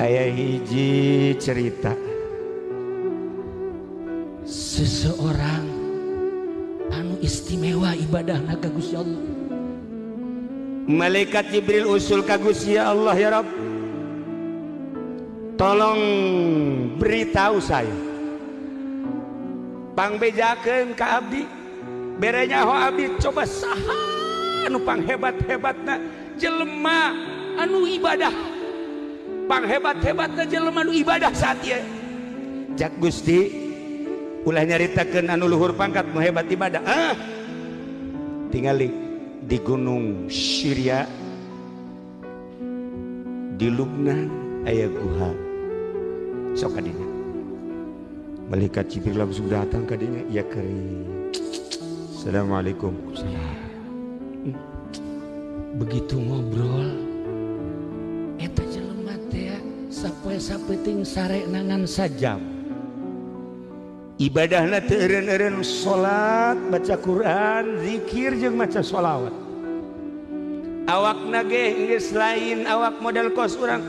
Aya hiji cerita seseorang anu istimewa ibadahna ka Gusti Allah. Malaikat Jibril usul ka Gusti Allah, ya Rabb, tolong beritahu saya, pangbejakeun ka abdi, berenya ho abdi coba saha anu panghebat-hebatna jelema anu ibadah, panghebat-hebatna jelema anu ibadah saat ieu. Jak Gusti ulah nyaritakeun anu luhur pangkat nu hebat ibadah. Tingali di Gunung Syria di Lubnan aya guha. Sok kadinya malaikat Jibril langsung datang ka dinya. Ya kering. Assalamualaikum. Begitu ngobrol eta jelema teh sapoe sapeting sare nangan sajam. Ibadahna teu eureun-eureun, salat, baca Quran, zikir jeung maca sholawat. Awakna ge geus lain awak model kos urang.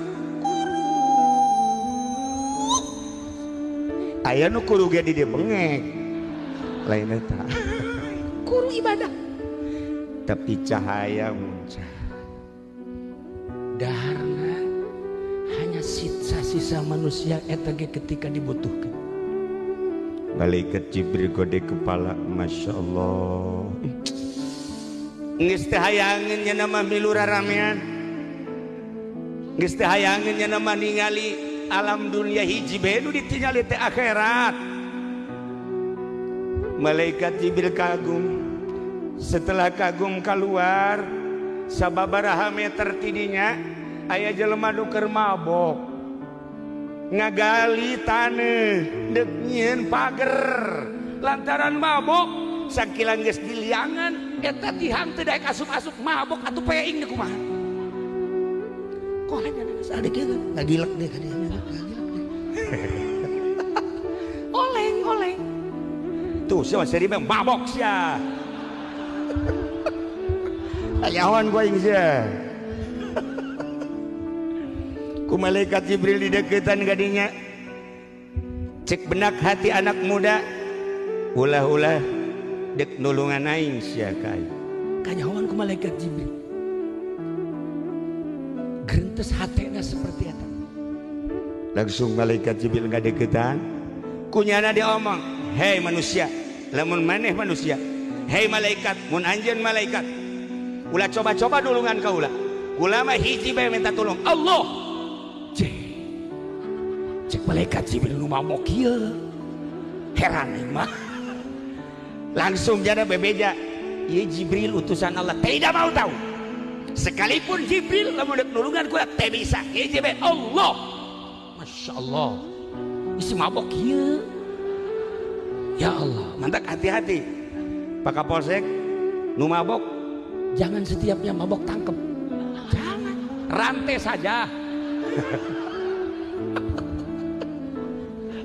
Aya nu kuru ge di dieu bengek. Lain eta. Kuru ibadah. Tapi cahaya muncul. Daharna hanya sisa-sisa manusia eta ge ketika dibutuhkan. Malaikat Jibril gode kepala, Masya Allah. Geus teu hayangeun nya nama milu raramean, geus teu hayangeun nya nama ningali alam dunia hiji bae nu ditingali teh akhirat. Malaikat Jibril kagum. Setelah kagum keluar sababaraha meter tidinya aya jelema nu keur mabok ngagali taneuh deuk nyieun pager lantaran mabok. Sakilang geus diliangan eta tihang teu daek asup-asup mabok atuh peing deuk kumaha. Kok hanya sadek kieu ngagilek deh ka dieu. Oleng. Tuh sia seri mabok sia. Ayawan gua yang sia. Ku malaikat Jibril di deketan gadinya cek benak hati anak muda, ulah-ulah dek nulungan aing sia kai. Kanyawan ku malaikat Jibril. Gerintes hatena seperti eta. Langsung malaikat Jibril ngadeketan, kunyana dia omong, "Hei manusia, lamun maneh manusia, hei malaikat, mun anjeun malaikat, ulah coba-coba nulungan ka ulah. Ulah mah hiji bae minta tolong Allah." Cek malaikat Jibril nu mabok kieu. Heran aing mah. Langsung jana bebeja, ieu Jibril utusan Allah, tidak mau tahu. Sekalipun Jibril lamun deuk nulungan ku teh bisa. Ieu bae Allah. Masya Allah. Isi mabok kieu. Ya Allah, mantak hati-hati. Pak Kapolsek nu mabok jangan setiapnya mabok tangkep. Jangan, rantai saja.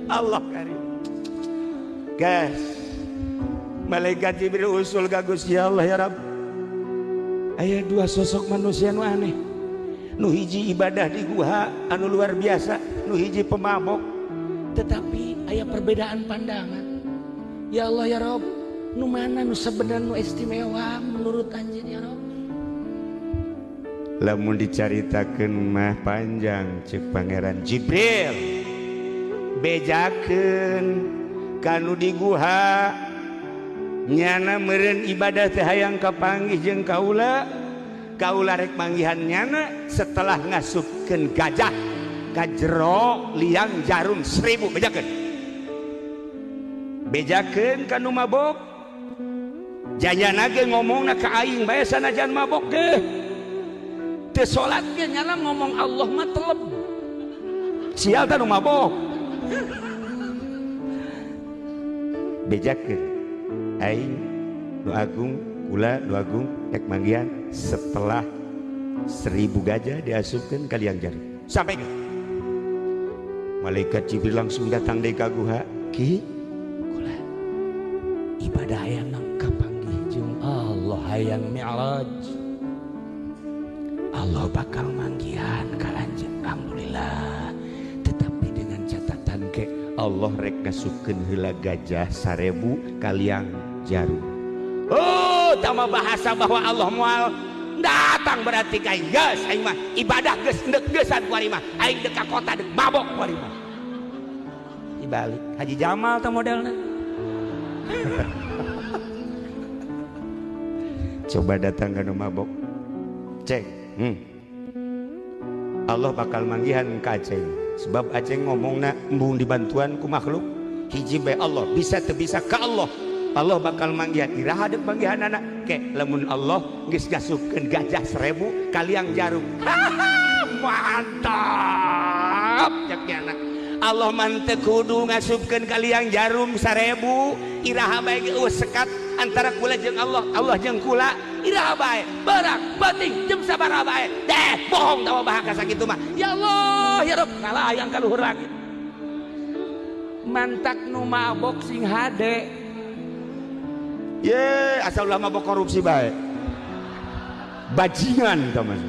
Allah karim. Guys, malaikat Jibril usul ka Gusti Allah, ya Rabb. Aya dua sosok manusia nu aneh. Nu hiji ibadah di guha anu luar biasa, nu hiji pemabok. Tetapi aya perbedaan pandangan. Ya Allah, ya Rabb, nu mana nu sebenarnya nu istimewa menurut anjeun, ya Rabb? Lamun dicaritakeun mah panjang cek Pangeran Jibril. Bejakeun kanu di guha nyana meureun ibadah teh hayang kapanggih jeung kaula rek manggihan nyana setelah ngasupkeun gajah ka jero liang jarum 1000. Bejakeun kanu mabok jayana ge ngomongna ka aing bae sanajan mabok ge teu salat ge nyana ngomong Allah mah teleb sial teh nu mabok. Bejakeun aing nu agung kula nu agung rek manggihan setelah 1000 gajah diasupkeun ka liang jarum. Sampai malaikat Jibril langsung datang deui ka guha. Ki kula ibadah hayang kapanggih jeung Allah hayang mi'raj. Allah bakal manggihan ka anjeun. Alhamdulillah Allah rek ngasukeun heula gajah 1000 kaliang jarum. Oh, tama bahasa bahwa Allah moal datang berarti ka aing geus aing mah ibadah geus geus-geusan ku ari mah aing dek ka kota dek mabok ku ari mah. Dibalik Haji Jamal teh modelna. Coba datang ke mabok. Cek. Allah bakal manggihan ka Aceng. Sebab Aceng ngomongna embung dibantuan ku makhluk. Hiji bae Allah bisa teu bisa ka Allah. Allah bakal manggihan iraha deuk manggihan anak. Ke lamun Allah geus gasupkeun gajah 1000 kaliang jarum. Mantap ceknya anak. Allah mantep kudu ngasupkeun kaliang jarum 1000 iraha bae geus sekat antara kula jeung Allah jeung kula iraha bae berak penting jeung sabaraha bae bohong tawa bahaka sakitu mah ya Allah ya Rabb kalayang ka luhur langit mantak nu mabok sing hade ye asal ulah mabok korupsi bae bajingan tah mas